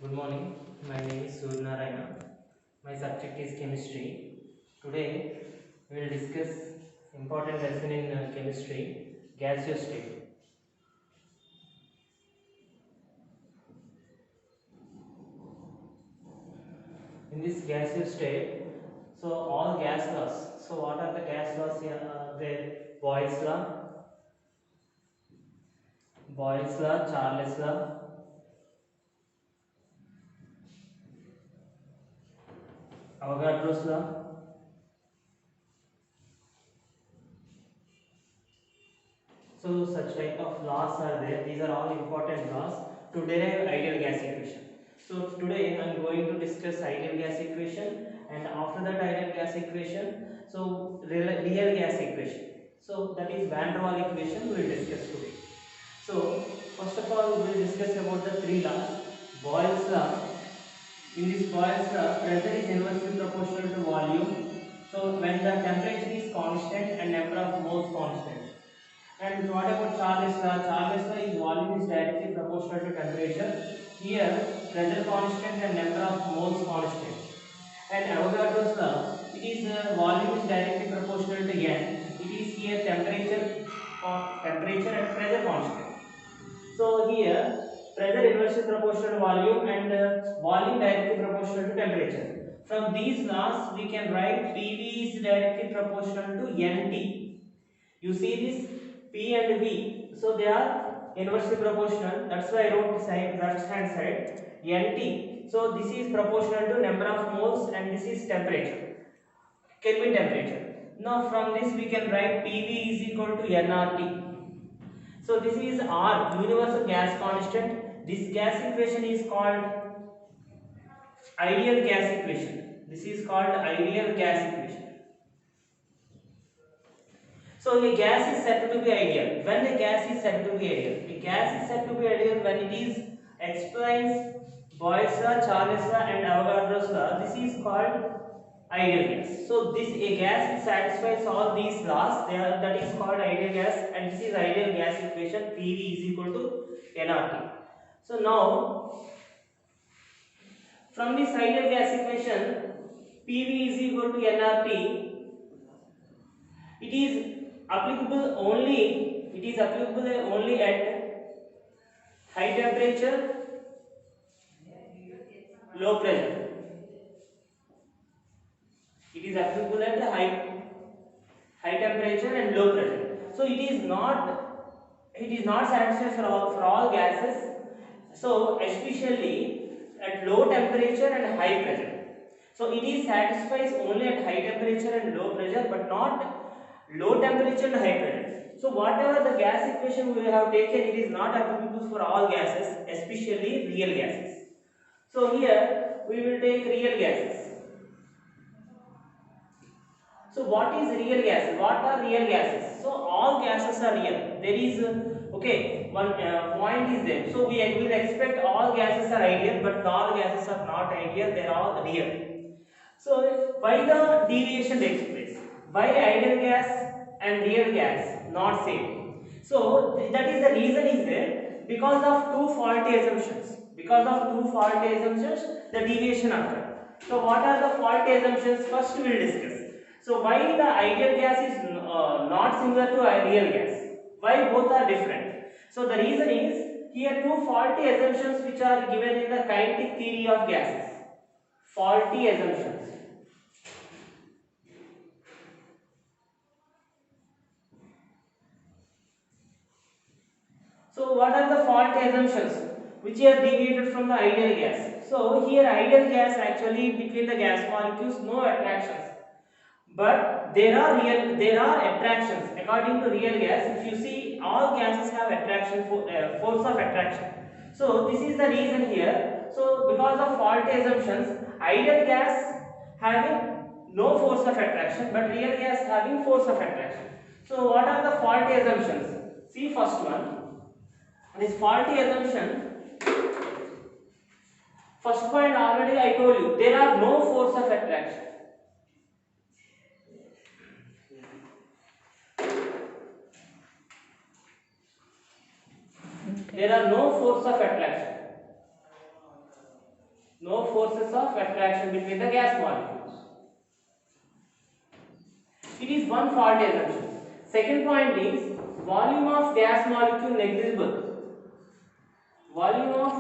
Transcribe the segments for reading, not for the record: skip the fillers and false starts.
Good morning. My name is Suryanarayana. My subject is chemistry. Today we will discuss important lesson in chemistry, gaseous state. In this gaseous state, so all gas laws. So what are the gas laws here? There Boyle's law, Charles law, Avogadro's law. So such type of laws are there. These are all important laws to derive ideal gas equation. So today I am going to discuss ideal gas equation, and after that ideal gas equation, so real gas equation. So that is Van der Waal equation we will discuss today. So first of all we will discuss about the three laws. Boyle's law. In this Boyle's law, pressure is inversely proportional to volume. So when the temperature is constant and number of moles constant. And what about Charles law? Charles law is volume is directly proportional to temperature. Here, pressure constant and number of moles constant. And Avogadro's law, it is volume is directly proportional to N. It is here temperature and pressure constant. So here, pressure inversely proportional to volume and volume directly proportional to temperature. From these laws, we can write PV is directly proportional to NT. You see this P and V, so they are inversely proportional. That's why I wrote side left hand side NT. So this is proportional to number of moles and this is temperature, Kelvin temperature. Now from this we can write PV is equal to nRT. So this is R, universal gas constant. This gas equation is called ideal gas equation. This is called ideal gas equation. So a gas is said to be ideal. When a gas is said to be ideal, a gas is said to be ideal when it is explains Boyle's law, Charles law, and Avogadro's law. This is called ideal gas. So this a gas which satisfies all these laws, that is called ideal gas, and this is ideal gas equation. PV is equal to nRT. So now from this ideal gas equation, PV is equal to nRT. It is applicable only at high temperature, low pressure. It is applicable at high temperature and low pressure. So it is not satisfied for all gases. So especially at low temperature and high pressure. So it is satisfies only at high temperature and low pressure, but not low temperature and high pressure. So whatever the gas equation we have taken, it is not applicable for all gases, especially real gases. So here we will take real gases. So what is real gas? What are real gases? So all gases are real. There is one point is there. So we will expect all gases are ideal, but all gases are not ideal. They are all real. So why the deviation takes place? Why ideal gas and real gas not same? So that is the reason is there because of two faulty assumptions. Because of two faulty assumptions, the deviation occur. So what are the faulty assumptions? First we will discuss. So why the ideal gas is not similar to ideal gas? Why both are different? So the reason is here two faulty assumptions which are given in the kinetic theory of gases. Faulty assumptions. So what are the faulty assumptions which are deviated from the ideal gas? So here ideal gas actually between the gas molecules no attractions. But there are attractions according to real gas. If you see, all gases have attraction force of attraction. So this is the reason here. So because of faulty assumptions, ideal gas having no force of attraction, but real gas having force of attraction. So what are the faulty assumptions? See first one. This faulty assumption. First point already I told you, there are no force of attraction. There are no force of attraction. No forces of attraction between the gas molecules. It is one fault assumption. Second point is volume of gas molecule negligible. Volume of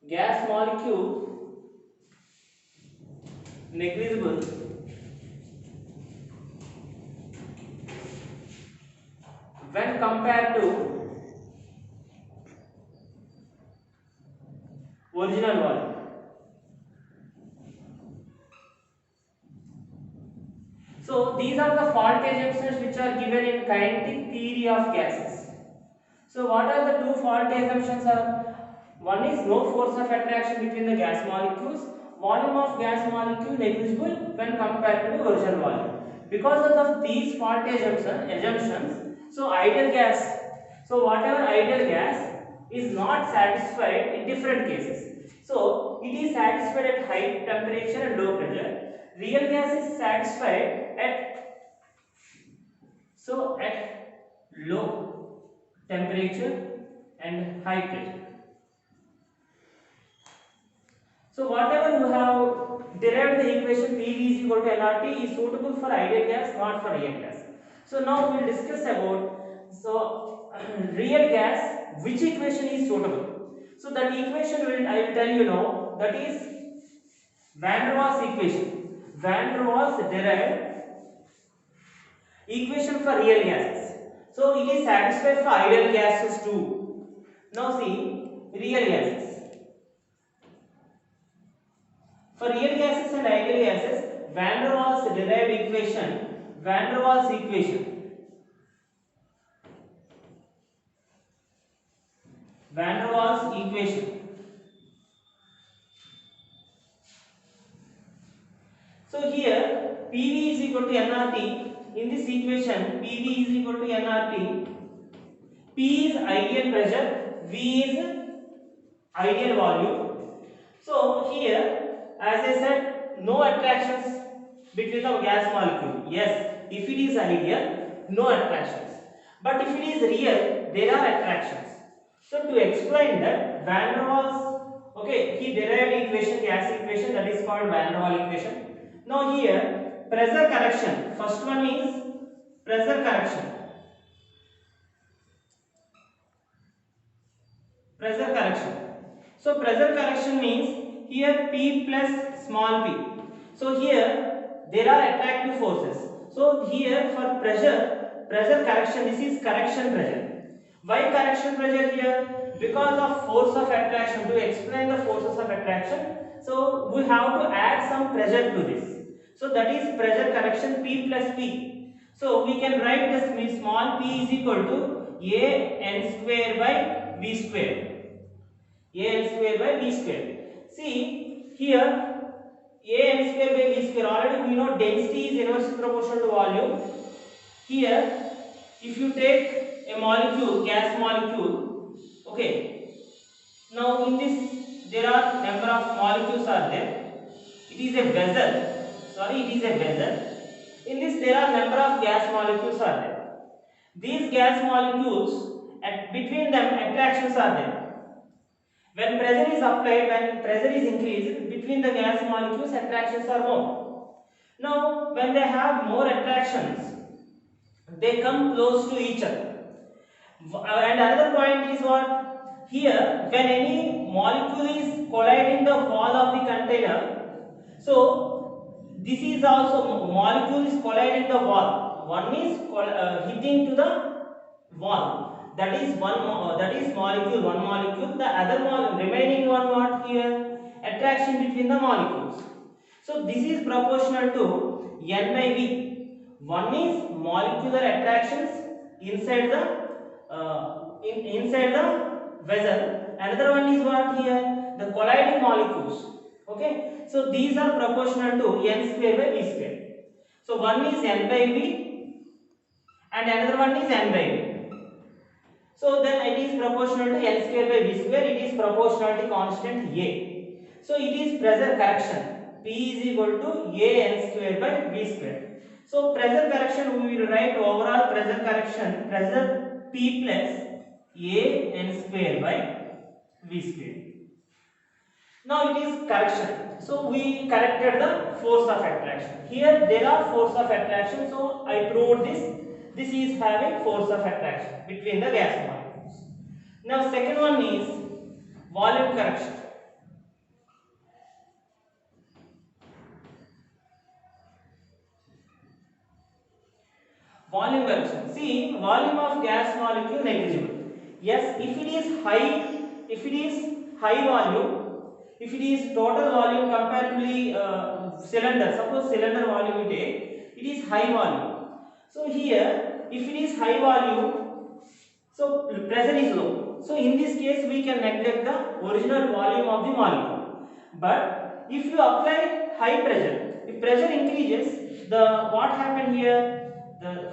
gas molecule negligible when compared to original volume. So these are the fault assumptions which are given in kinetic theory of gases. So what are the two fault assumptions are? One is no force of attraction between the gas molecules. Volume of gas molecule negligible when compared to the original volume. Because of these fault assumptions, so ideal gas, so whatever ideal gas is not satisfied in different cases. So it is satisfied at high temperature and low pressure. Real gas is satisfied at low temperature and high pressure. So whatever you have derived the equation PV is equal to nRT is suitable for ideal gas, not for real gas. So now we will discuss about real gas, which equation is suitable. So that equation I will tell you now, that is Van der Waals equation. Van der Waals derived equation for real gases. So it is satisfied for ideal gases too. Now see real gases. For real gases and ideal gases, Van der Waals derived equation, Van der Waals equation. Van der Waals equation. So here PV is equal to nRT. In this equation, PV is equal to nRT. P is ideal pressure, V is ideal volume. So here, as I said, no attractions between the gas molecule. Yes, if it is ideal, no attractions. But if it is real, there are attractions. So to explain that, Van der Waals, okay, he derived equation, gas equation, that is called Van der Waals equation. Now here, pressure correction. First one is pressure correction. Pressure correction. So pressure correction means here P plus small p. So here there are attractive forces. So here for pressure correction, this is correction pressure. Why correction pressure here? Because of force of attraction. To explain the forces of attraction, so we have to add some pressure to this. So that is pressure correction P plus P. So we can write this small p is equal to A n square by V square. A n square by V square. See here A n square by V square, already we know density is inversely proportional to volume. Here if you take a molecule, gas molecule, okay, now in this there are number of molecules are there. It is a vessel, it is a vessel. In this there are number of gas molecules are there. These gas molecules, between them attractions are there. When pressure is applied, when pressure is increased, between the gas molecules attractions are more. Now when they have more attractions, they come close to each other. And another point is what? Here when any molecule is colliding the wall of the container, so this is also molecule is colliding the wall. One is hitting to the wall. That is molecule, one molecule. The other remaining one what here? Attraction between the molecules. So this is proportional to N by V. One is molecular attractions inside the vessel. Another one is what here? The colliding molecules. Okay. So these are proportional to N square by V square. So one is N by V and another one is N by V. So then it is proportional to N square by V square. It is proportionality constant A. So it is pressure correction. P is equal to A N square by V square. So pressure correction, we will write overall pressure correction, pressure P plus A N square by V square. Now it is correction. So we corrected the force of attraction. Here there are force of attraction. So I proved this. This is having force of attraction between the gas molecules. Now second one is volume correction. Volume correction. See, volume of gas molecule negligible. Yes, if it is high volume, if it is total volume comparatively cylinder, suppose cylinder volume you take, it is high volume. So here, if it is high volume, so pressure is low. So in this case, we can neglect the original volume of the molecule. But if you apply high pressure, if pressure increases, the what happened here, the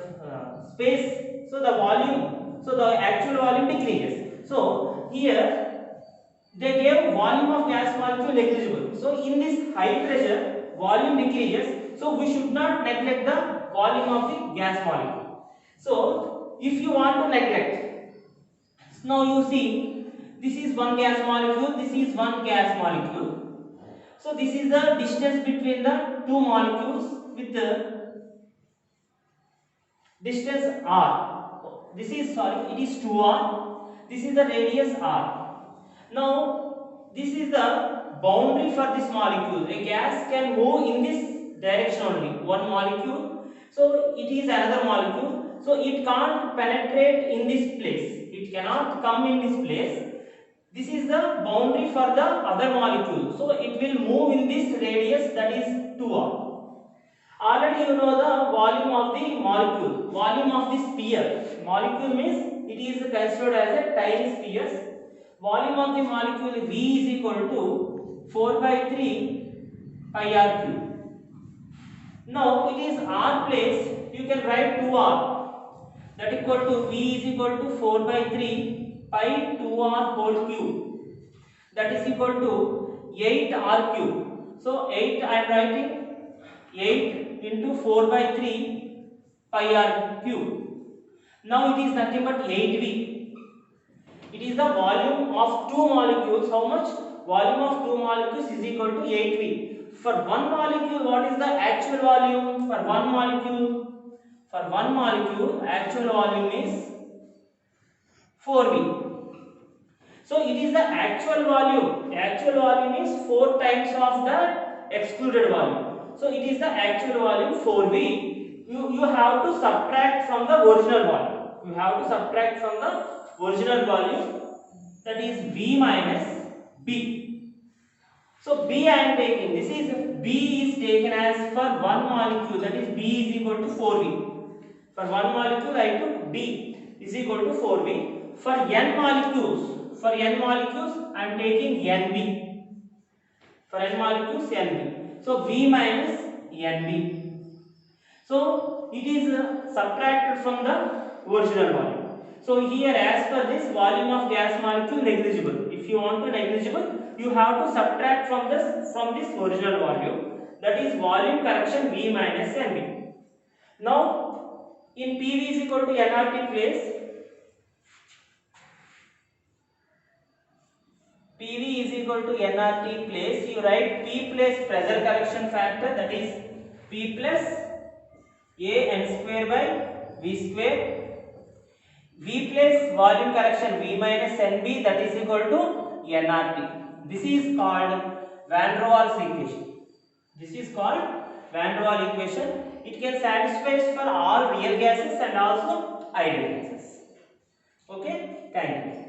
space, so the volume, so the actual volume decreases. So here they gave volume of gas molecule negligible. So in this high pressure, volume decreases. So we should not neglect the volume of the gas molecule. So if you want to neglect, now you see, this is one gas molecule, this is one gas molecule. So this is the distance between the two molecules with the distance r. This is, sorry, it is 2r. This is the radius r. Now this is the boundary for this molecule. A gas can move in this direction only, one molecule. So it is another molecule. So it can't penetrate in this place. It cannot come in this place. This is the boundary for the other molecule. So it will move in this radius, that is 2r. Already you know the volume of the molecule, volume of the sphere. Molecule means it is considered as a tiny sphere. Volume of the molecule V is equal to 4 by 3 pi r cube. Now it is r place, you can write 2r, that equal to V is equal to 4 by 3 pi 2r whole cube, that is equal to 8 r cube. So 8 I am writing 8 into 4 by 3 pi r cube. Now it is nothing but 8V. It is the volume of two molecules. How much? Volume of two molecules is equal to 8V. For one molecule, what is the actual volume? For one molecule, actual volume is 4V. So it is the actual volume. Actual volume is 4 times of the excluded volume. So it is the actual volume 4V. You have to subtract from the original volume. You have to subtract from the original volume, that is V minus B. So B I am taking, this is B is taken as for one molecule, that is B is equal to 4V. For one molecule I took B is equal to 4V. For n molecules, I am taking NB. For n molecules NB. So V minus NB. So it is subtracted from the original volume. So here, as per this, volume of gas molecule negligible. If you want to negligible, you have to subtract from this original volume. That is volume correction V minus NB. Now in PV is equal to nRT place, PV is equal to nRT place, you write P plus pressure correction factor, that is P plus A n square by V square, V plus volume correction V minus NB, that is equal to nRT. This is called Van der Waals equation. This is called Van der Waals equation. It can satisfy for all real gases and also ideal gases. Okay, thank you.